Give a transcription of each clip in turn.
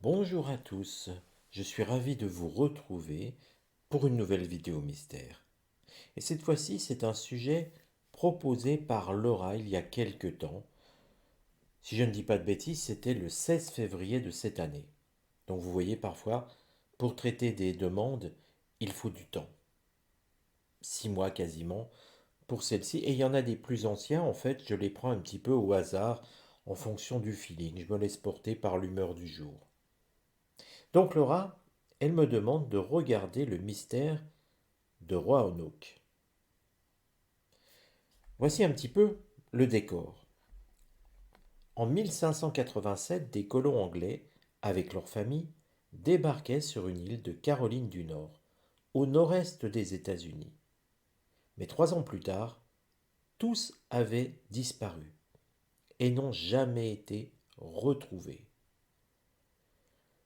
Bonjour à tous, je suis ravi de vous retrouver pour une nouvelle vidéo mystère. Et cette fois-ci, c'est un sujet proposé par Laura il y a quelque temps. Si je ne dis pas de bêtises, c'était le 16 février de cette année. Donc vous voyez parfois, pour traiter des demandes, il faut du temps. 6 mois quasiment pour celle-ci. Et il y en a des plus anciens, en fait, je les prends un petit peu au hasard en fonction du feeling. Je me laisse porter par l'humeur du jour. Donc Laura, elle me demande de regarder le mystère de Roanoke. Voici un petit peu le décor. En 1587, des colons anglais, avec leur famille, débarquaient sur une île de Caroline du Nord, au nord-est des États-Unis. Mais 3 ans plus tard, tous avaient disparu et n'ont jamais été retrouvés.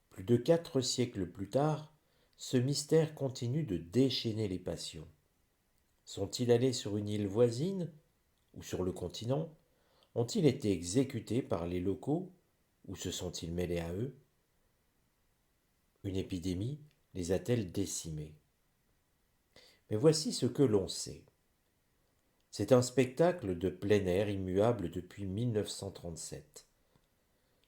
Plus de 4 siècles plus tard, ce mystère continue de déchaîner les passions. Sont-ils allés sur une île voisine ou sur le continent? Ont-ils été exécutés par les locaux ou se sont-ils mêlés à eux? Une épidémie les a-t-elle décimés? Mais voici ce que l'on sait. C'est un spectacle de plein air immuable depuis 1937.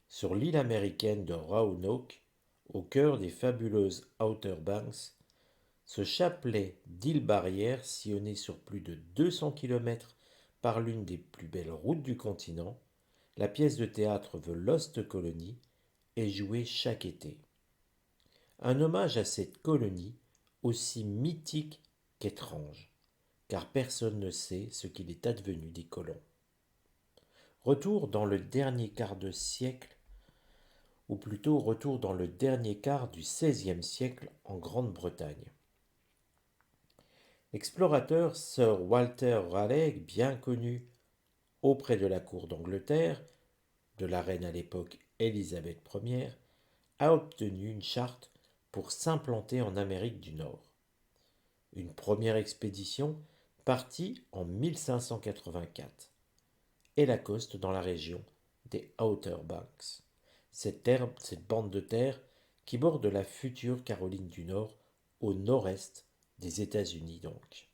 Sur l'île américaine de Roanoke, au cœur des fabuleuses Outer Banks, ce chapelet d'îles-barrières sillonné sur plus de 200 kilomètres par l'une des plus belles routes du continent, la pièce de théâtre The Lost Colony est jouée chaque été. Un hommage à cette colonie aussi mythique qu'étrange, car personne ne sait ce qu'il est advenu des colons. Retour dans le dernier quart de siècle, ou plutôt retour dans le dernier quart du XVIe siècle en Grande-Bretagne. L'explorateur Sir Walter Raleigh, bien connu auprès de la cour d'Angleterre, de la reine à l'époque Élisabeth Ier, a obtenu une charte pour s'implanter en Amérique du Nord. Une première expédition partit en 1584 et l'accoste dans la région des Outer Banks, cette bande de terre qui borde la future Caroline du Nord au nord-est des États-Unis donc.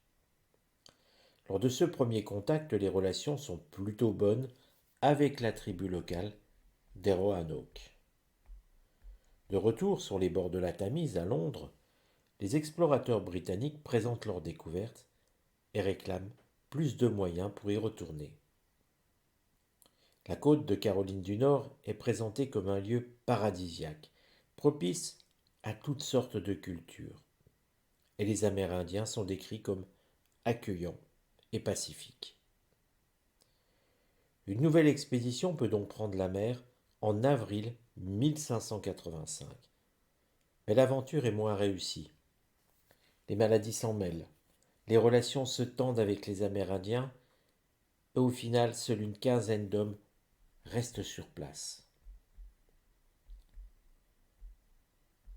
Lors de ce premier contact, les relations sont plutôt bonnes avec la tribu locale des Roanoke. De retour sur les bords de la Tamise à Londres, les explorateurs britanniques présentent leurs découvertes et réclament plus de moyens pour y retourner. La côte de Caroline du Nord est présentée comme un lieu paradisiaque, propice à toutes sortes de cultures, et les Amérindiens sont décrits comme accueillants et pacifiques. Une nouvelle expédition peut donc prendre la mer en avril 1585. Mais l'aventure est moins réussie. Les maladies s'en mêlent, les relations se tendent avec les Amérindiens, et au final, seule une quinzaine d'hommes restent sur place.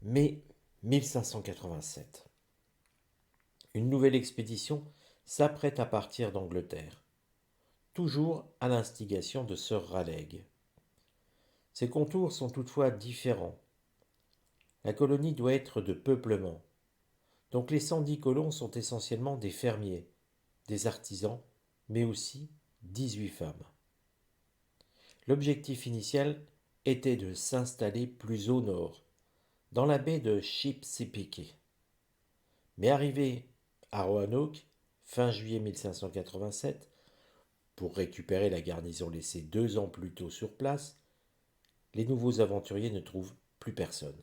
Mai 1587. Une nouvelle expédition s'apprête à partir d'Angleterre, toujours à l'instigation de Sir Raleigh. Ses contours sont toutefois différents. La colonie doit être de peuplement, donc les 110 colons sont essentiellement des fermiers, des artisans, mais aussi 18 femmes. L'objectif initial était de s'installer plus au nord, dans la baie de Chesapeake. Mais arrivé à Roanoke, fin juillet 1587, pour récupérer la garnison laissée 2 ans plus tôt sur place, les nouveaux aventuriers ne trouvent plus personne.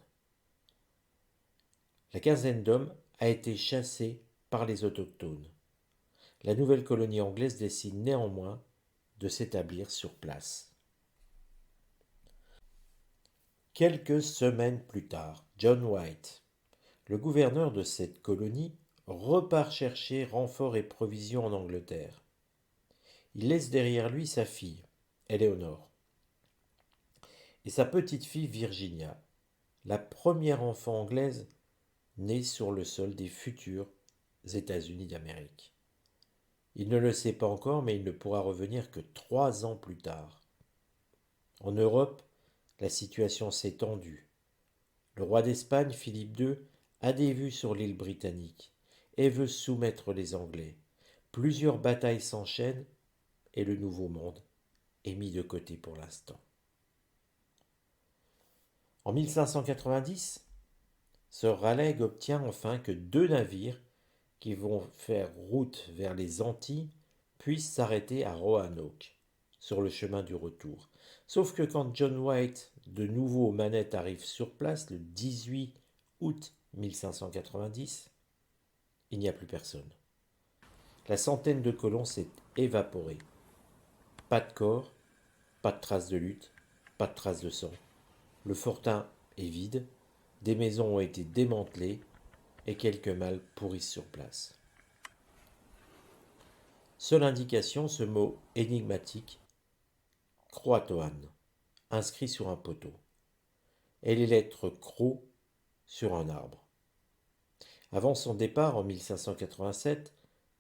La quinzaine d'hommes a été chassée par les autochtones. La nouvelle colonie anglaise décide néanmoins de s'établir sur place. Quelques semaines plus tard, John White, le gouverneur de cette colonie, repart chercher renforts et provisions en Angleterre. Il laisse derrière lui sa fille, Éléonore, et sa petite-fille Virginia, la première enfant anglaise née sur le sol des futurs États-Unis d'Amérique. Il ne le sait pas encore, mais il ne pourra revenir que 3 ans plus tard. En Europe, la situation s'est tendue Le roi d'Espagne, Philippe II, a des vues sur l'île britannique et veut soumettre les Anglais. Plusieurs batailles s'enchaînent et le Nouveau Monde est mis de côté pour l'instant. En 1590, Sir Raleigh obtient enfin que 2 navires qui vont faire route vers les Antilles puissent s'arrêter à Roanoke, sur le chemin du retour. Sauf que quand John White, de nouveau aux manettes, arrive sur place le 18 août 1590, il n'y a plus personne. La centaine de colons s'est évaporée. Pas de corps, pas de traces de lutte, pas de traces de sang. Le fortin est vide, des maisons ont été démantelées et quelques mâles pourrissent sur place. Seule indication, ce mot énigmatique, Croatoan, inscrit sur un poteau, et les lettres Cro sur un arbre. Avant son départ en 1587,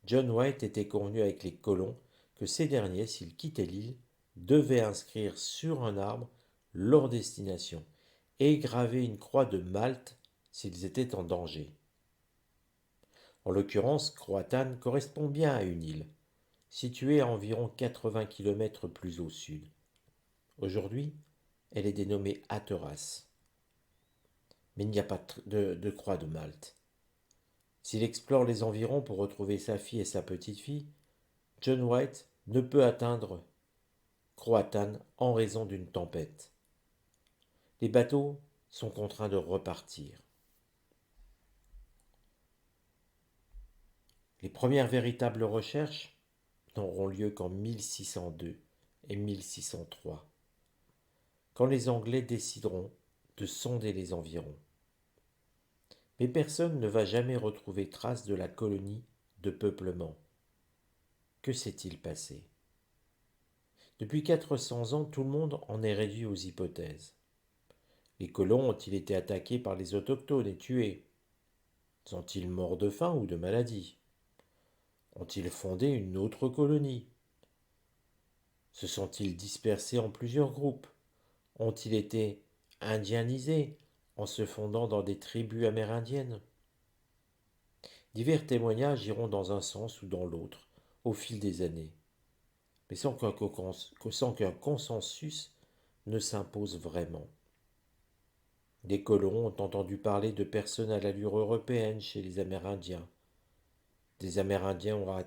John White était convenu avec les colons que ces derniers, s'ils quittaient l'île, devaient inscrire sur un arbre leur destination et graver une croix de Malte s'ils étaient en danger. En l'occurrence, Croatan correspond bien à une île, située à environ 80 km plus au sud. Aujourd'hui, elle est dénommée Hatteras. Mais il n'y a pas de croix de Malte. S'il explore les environs pour retrouver sa fille et sa petite-fille, John White ne peut atteindre Croatan en raison d'une tempête. Les bateaux sont contraints de repartir. Les premières véritables recherches n'auront lieu qu'en 1602 et 1603, quand les Anglais décideront de sonder les environs. Mais personne ne va jamais retrouver trace de la colonie de peuplement. Que s'est-il passé? Depuis 400 ans, tout le monde en est réduit aux hypothèses. Les colons ont-ils été attaqués par les autochtones et tués? Sont-ils morts de faim ou de maladie? Ont-ils fondé une autre colonie? Se sont-ils dispersés en plusieurs groupes? Ont-ils été indianisés en se fondant dans des tribus amérindiennes? Divers témoignages iront dans un sens ou dans l'autre au fil des années, mais sans qu'un consensus ne s'impose vraiment. Les colons ont entendu parler de personnes à l'allure européenne chez les Amérindiens. Des Amérindiens ont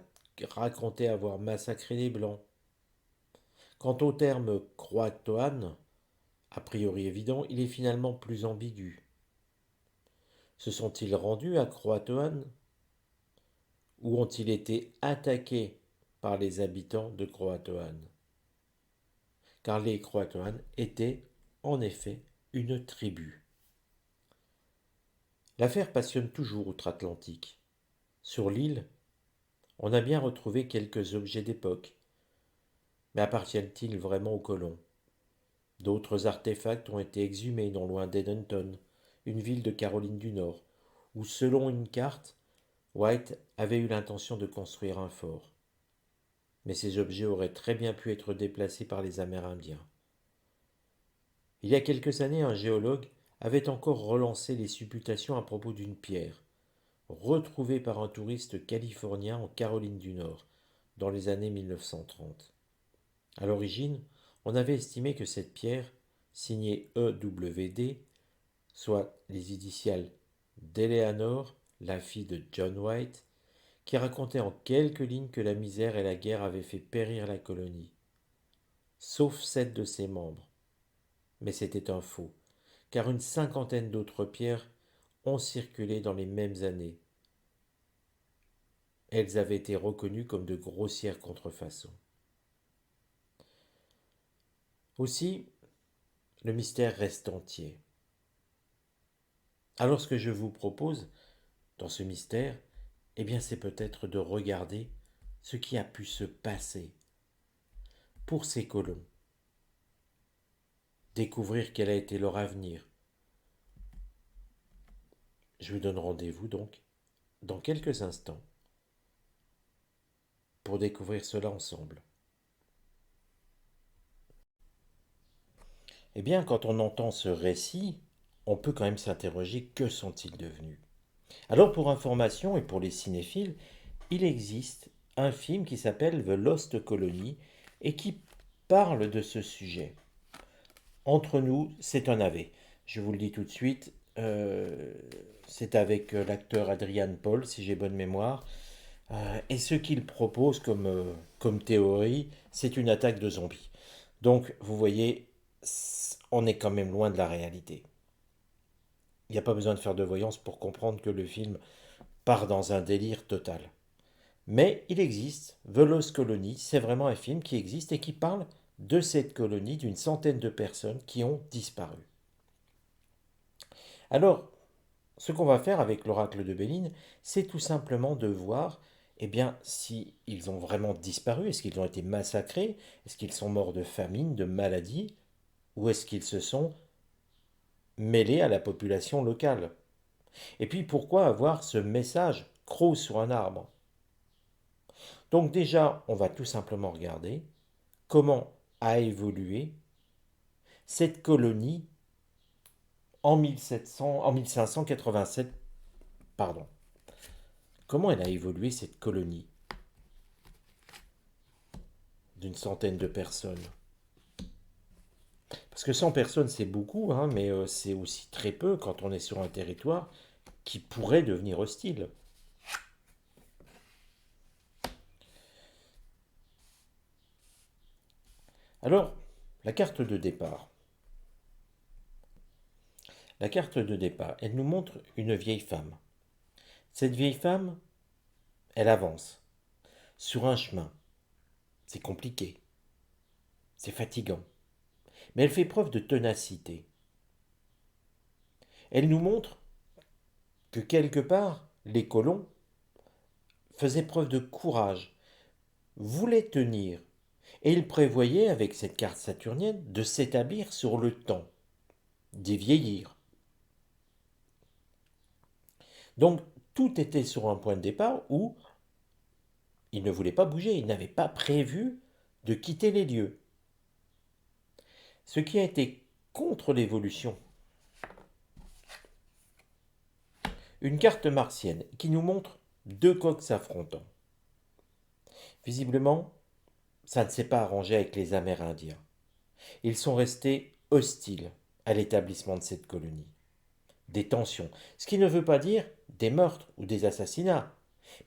raconté avoir massacré les Blancs. Quant au terme Croatoan, a priori évident, il est finalement plus ambigu. Se sont-ils rendus à Croatoan ou ont-ils été attaqués par les habitants de Croatoan? Car les Croatoan étaient, en effet, une tribu. L'affaire passionne toujours outre-Atlantique. Sur l'île, on a bien retrouvé quelques objets d'époque, mais appartiennent-ils vraiment aux colons? D'autres artefacts ont été exhumés non loin d'Edenton, une ville de Caroline du Nord, où, selon une carte, White avait eu l'intention de construire un fort. Mais ces objets auraient très bien pu être déplacés par les Amérindiens. Il y a quelques années, un géologue avait encore relancé les supputations à propos d'une pierre, retrouvée par un touriste californien en Caroline du Nord, dans les années 1930. À l'origine, on avait estimé que cette pierre, signée EWD, soit les initiales d'Eleanor, la fille de John White, qui racontait en quelques lignes que la misère et la guerre avaient fait périr la colonie, sauf 7 de ses membres. Mais c'était un faux, car une cinquantaine d'autres pierres ont circulé dans les mêmes années. Elles avaient été reconnues comme de grossières contrefaçons. Aussi, le mystère reste entier. Alors ce que je vous propose, dans ce mystère, eh bien c'est peut-être de regarder ce qui a pu se passer pour ces colons, découvrir quel a été leur avenir. Je vous donne rendez-vous donc dans quelques instants pour découvrir cela ensemble. Eh bien, quand on entend ce récit, on peut quand même s'interroger, que sont-ils devenus? Alors pour information et pour les cinéphiles, il existe un film qui s'appelle The Lost Colony et qui parle de ce sujet. Entre nous, c'est un navet. Je vous le dis tout de suite, c'est avec l'acteur Adrian Paul, si j'ai bonne mémoire. Et ce qu'il propose comme théorie, c'est une attaque de zombies. Donc, vous voyez, on est quand même loin de la réalité. Il n'y a pas besoin de faire de voyance pour comprendre que le film part dans un délire total. Mais il existe, The Lost Colony, c'est vraiment un film qui existe et qui parle de cette colonie d'une centaine de personnes qui ont disparu. Alors, ce qu'on va faire avec l'oracle de Béline, c'est tout simplement de voir, eh bien, si ils ont vraiment disparu, est-ce qu'ils ont été massacrés, est-ce qu'ils sont morts de famine, de maladie, ou est-ce qu'ils se sont mêlés à la population locale. Et puis pourquoi avoir ce message croc sur un arbre? Donc déjà, on va tout simplement regarder comment a évolué cette colonie en 1700, en 1587, pardon. Comment elle a évolué cette colonie d'une centaine de personnes? Parce que 100 personnes, c'est beaucoup, hein, mais c'est aussi très peu quand on est sur un territoire qui pourrait devenir hostile. Alors, la carte de départ. La carte de départ, elle nous montre une vieille femme. Cette vieille femme, elle avance sur un chemin. C'est compliqué, c'est fatigant, mais elle fait preuve de ténacité. Elle nous montre que quelque part, les colons faisaient preuve de courage, voulaient tenir, et ils prévoyaient, avec cette carte saturnienne, de s'établir sur le temps, d'y vieillir. Donc, tout était sur un point de départ où ils ne voulaient pas bouger, ils n'avaient pas prévu de quitter les lieux. Ce qui a été contre l'évolution. Une carte martienne qui nous montre deux coqs s'affrontant. Visiblement, ça ne s'est pas arrangé avec les Amérindiens. Ils sont restés hostiles à l'établissement de cette colonie. Des tensions. Ce qui ne veut pas dire des meurtres ou des assassinats,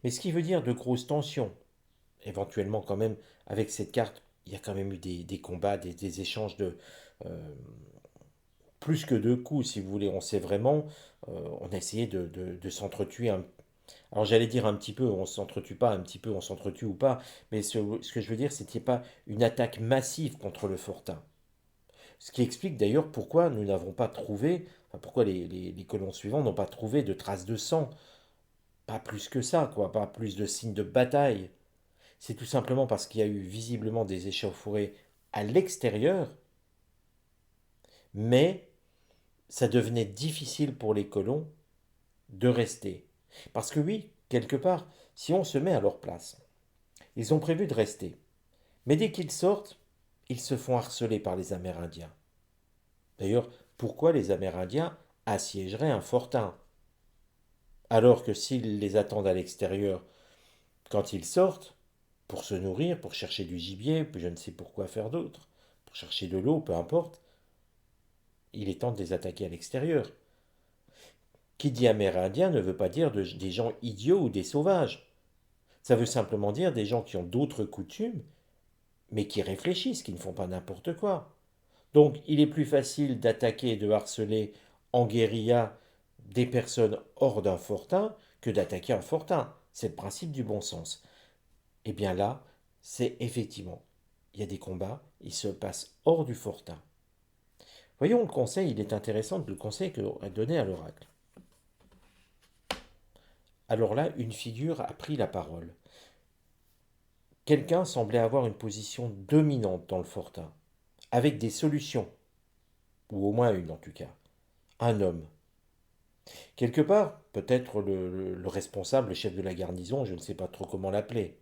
mais ce qui veut dire de grosses tensions. Éventuellement, quand même, avec cette carte, il y a quand même eu des combats, des échanges de, euh, plus que deux coups, si vous voulez. On sait vraiment, on a essayé de s'entretuer. Alors j'allais dire un petit peu, on s'entretue pas, un petit peu, on s'entretue ou pas. Mais ce que je veux dire, c'est qu'il n'y a pas une attaque massive contre le fortin. Ce qui explique d'ailleurs pourquoi nous n'avons pas trouvé, enfin pourquoi les colons suivants n'ont pas trouvé de traces de sang. Pas plus que ça, quoi, pas plus de signes de bataille. C'est tout simplement parce qu'il y a eu visiblement des échauffourées à l'extérieur, mais ça devenait difficile pour les colons de rester. Parce que oui, quelque part, si on se met à leur place, ils ont prévu de rester. Mais dès qu'ils sortent, ils se font harceler par les Amérindiens. D'ailleurs, pourquoi les Amérindiens assiégeraient un fortin? Alors que s'ils les attendent à l'extérieur, quand ils sortent, pour se nourrir, pour chercher du gibier, puis je ne sais pourquoi faire d'autre, pour chercher de l'eau, peu importe, il est temps de les attaquer à l'extérieur. Qui dit amérindien ne veut pas dire des gens idiots ou des sauvages. Ça veut simplement dire des gens qui ont d'autres coutumes, mais qui réfléchissent, qui ne font pas n'importe quoi. Donc il est plus facile d'attaquer et de harceler en guérilla des personnes hors d'un fortin que d'attaquer un fortin. C'est le principe du bon sens. Et bien là, c'est effectivement, il y a des combats, ils se passent hors du fortin. Voyons le conseil, il est intéressant le conseil que a donné à l'oracle. Alors là, une figure a pris la parole. Quelqu'un semblait avoir une position dominante dans le fortin, avec des solutions, ou au moins une en tout cas. Un homme. Quelque part, peut-être le responsable, le chef de la garnison, je ne sais pas trop comment l'appeler.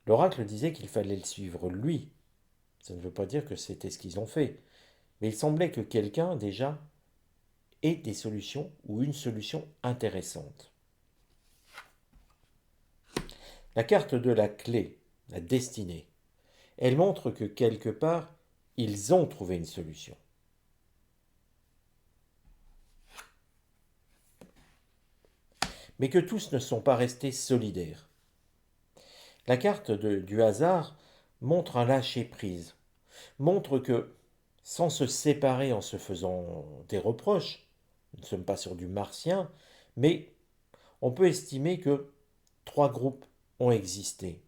L'oracle disait qu'il fallait le suivre lui. Ça ne veut pas dire que c'était ce qu'ils ont fait. Mais il semblait que quelqu'un, déjà, et des solutions ou une solution intéressante. La carte de la clé, la destinée, elle montre que quelque part, ils ont trouvé une solution. Mais que tous ne sont pas restés solidaires. La carte du hasard montre un lâcher-prise, montre que, sans se séparer en se faisant des reproches, nous ne sommes pas sur du martien, mais on peut estimer que trois groupes ont existé.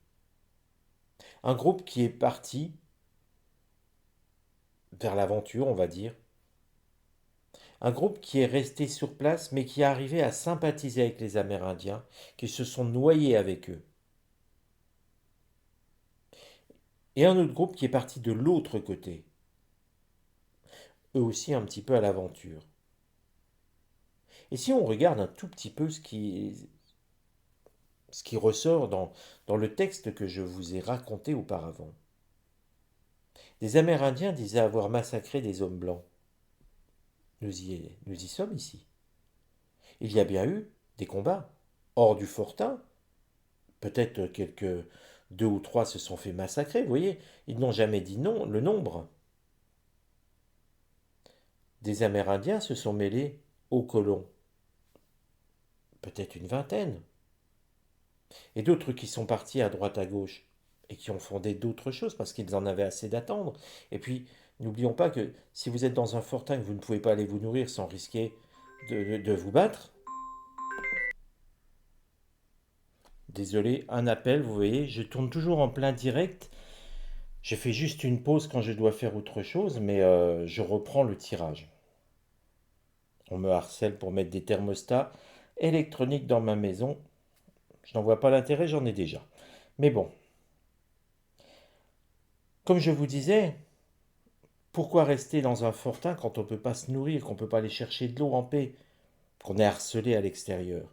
Un groupe qui est parti vers l'aventure, on va dire. Un groupe qui est resté sur place, mais qui est arrivé à sympathiser avec les Amérindiens, qui se sont noyés avec eux. Et un autre groupe qui est parti de l'autre côté, eux aussi un petit peu à l'aventure. Et si on regarde un tout petit peu ce qui ressort dans le texte que je vous ai raconté auparavant, des Amérindiens disaient avoir massacré des hommes blancs. Nous y sommes ici. Il y a bien eu des combats. Hors du fortin, peut-être quelques deux ou trois se sont fait massacrer, vous voyez, ils n'ont jamais dit non, le nombre. Des Amérindiens se sont mêlés aux colons, peut-être une vingtaine, et d'autres qui sont partis à droite à gauche et qui ont fondé d'autres choses parce qu'ils en avaient assez d'attendre. Et puis, n'oublions pas que si vous êtes dans un fortin que vous ne pouvez pas aller vous nourrir sans risquer de vous battre, désolé, un appel, vous voyez, je tourne toujours en plein direct. Je fais juste une pause quand je dois faire autre chose, mais je reprends le tirage. On me harcèle pour mettre des thermostats électroniques dans ma maison. Je n'en vois pas l'intérêt, j'en ai déjà. Mais bon, comme je vous disais, pourquoi rester dans un fortin quand on ne peut pas se nourrir, qu'on ne peut pas aller chercher de l'eau en paix, qu'on est harcelé à l'extérieur?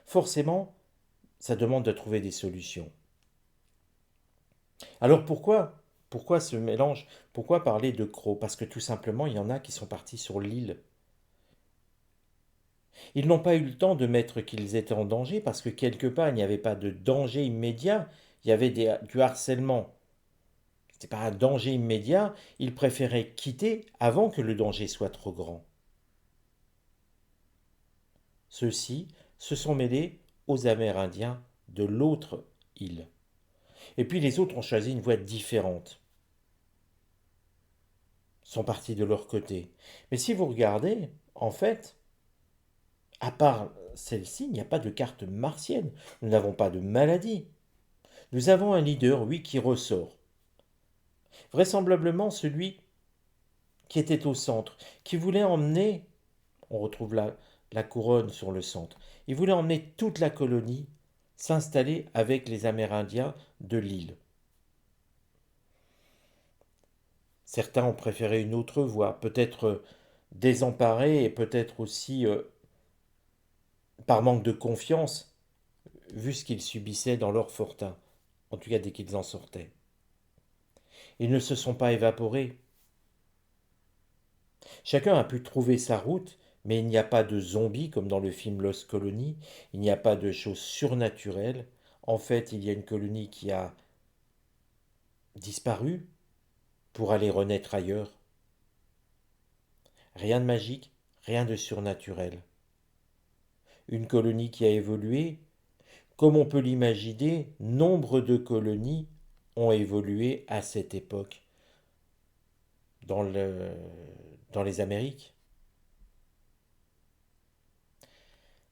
Forcément, ça demande de trouver des solutions. Alors pourquoi ce mélange? Pourquoi parler de crocs? Parce que tout simplement, il y en a qui sont partis sur l'île. Ils n'ont pas eu le temps de mettre qu'ils étaient en danger parce que quelque part, il n'y avait pas de danger immédiat, il y avait du harcèlement. Ce n'était pas un danger immédiat, ils préféraient quitter avant que le danger soit trop grand. Ceux-ci se sont mêlés aux Amérindiens de l'autre île. Et puis les autres ont choisi une voie différente, sont partis de leur côté. Mais si vous regardez, en fait, à part celle-ci, il n'y a pas de carte martienne. Nous n'avons pas de maladie. Nous avons un leader, oui, qui ressort. Vraisemblablement celui qui était au centre, qui voulait emmener, on retrouve la couronne sur le centre, il voulait emmener toute la colonie s'installer avec les Amérindiens de l'île. Certains ont préféré une autre voie, peut-être désemparés et peut-être aussi par manque de confiance, vu ce qu'ils subissaient dans leur fortin, en tout cas dès qu'ils en sortaient. Ils ne se sont pas évaporés. Chacun a pu trouver sa route, mais il n'y a pas de zombies comme dans le film Lost Colony, il n'y a pas de choses surnaturelles. En fait, il y a une colonie qui a disparu pour aller renaître ailleurs. Rien de magique, rien de surnaturel. Une colonie qui a évolué, comme on peut l'imaginer, nombre de colonies ont évolué à cette époque dans, dans les Amériques.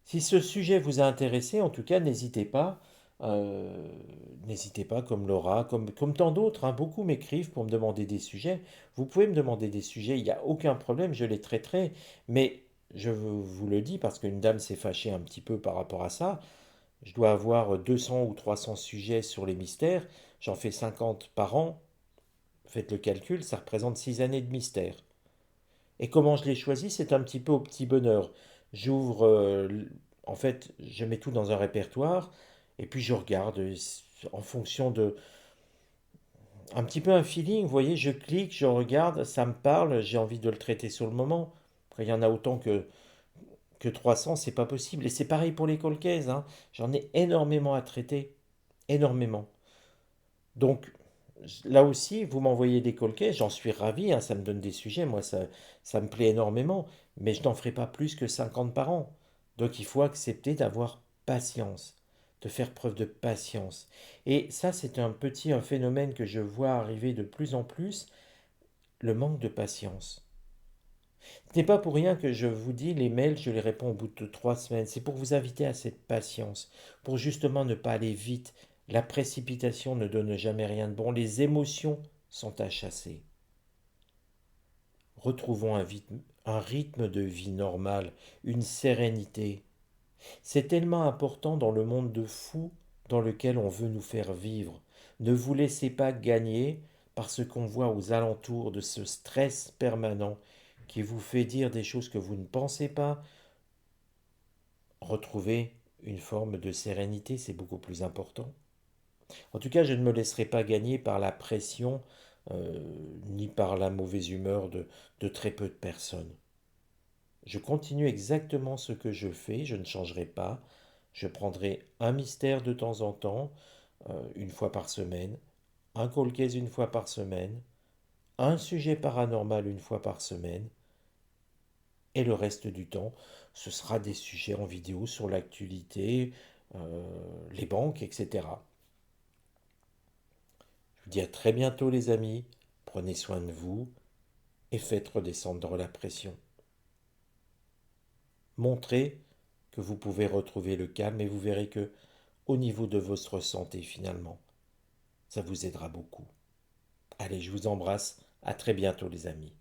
Si ce sujet vous a intéressé, en tout cas, euh, n'hésitez pas, comme Laura, comme tant d'autres, hein, beaucoup m'écrivent pour me demander des sujets. Vous pouvez me demander des sujets, il n'y a aucun problème, je les traiterai. Mais je vous le dis parce qu'une dame s'est fâchée un petit peu par rapport à ça. Je dois avoir 200 ou 300 sujets sur les mystères. J'en fais 50 par an. Faites le calcul, ça représente 6 années de mystère. Et comment je l'ai choisi, c'est un petit peu au petit bonheur. J'ouvre, en fait, je mets tout dans un répertoire et puis je regarde en fonction de un petit peu un feeling. Vous voyez, je clique, je regarde, ça me parle, j'ai envie de le traiter sur le moment. Après, il y en a autant que que 300, c'est pas possible. Et c'est pareil pour les call cases, hein. J'en ai énormément à traiter, énormément. Donc là aussi, vous m'envoyez des call cases, j'en suis ravi, hein, ça me donne des sujets, moi ça me plaît énormément, mais je n'en ferai pas plus que 50 par an. Donc il faut accepter d'avoir patience, de faire preuve de patience. Et ça, c'est un phénomène que je vois arriver de plus en plus, le manque de patience. Ce n'est pas pour rien que je vous dis, les mails, je les réponds au bout de 3 semaines. C'est pour vous inviter à cette patience, pour justement ne pas aller vite. La précipitation ne donne jamais rien de bon. Les émotions sont à chasser. Retrouvons un rythme de vie normal, une sérénité. C'est tellement important dans le monde de fous dans lequel on veut nous faire vivre. Ne vous laissez pas gagner par ce qu'on voit aux alentours de ce stress permanent qui vous fait dire des choses que vous ne pensez pas. Retrouver une forme de sérénité, c'est beaucoup plus important. En tout cas, je ne me laisserai pas gagner par la pression euh, ni par la mauvaise humeur de très peu de personnes. Je continue exactement ce que je fais, je ne changerai pas. Je prendrai un mystère de temps en temps, une fois par semaine, un cold case une fois par semaine, un sujet paranormal une fois par semaine, et le reste du temps, ce sera des sujets en vidéo sur l'actualité, les banques, etc. Je vous dis à très bientôt les amis, prenez soin de vous et faites redescendre la pression. Montrez que vous pouvez retrouver le calme et vous verrez que au niveau de votre santé finalement, ça vous aidera beaucoup. Allez, je vous embrasse, à très bientôt les amis.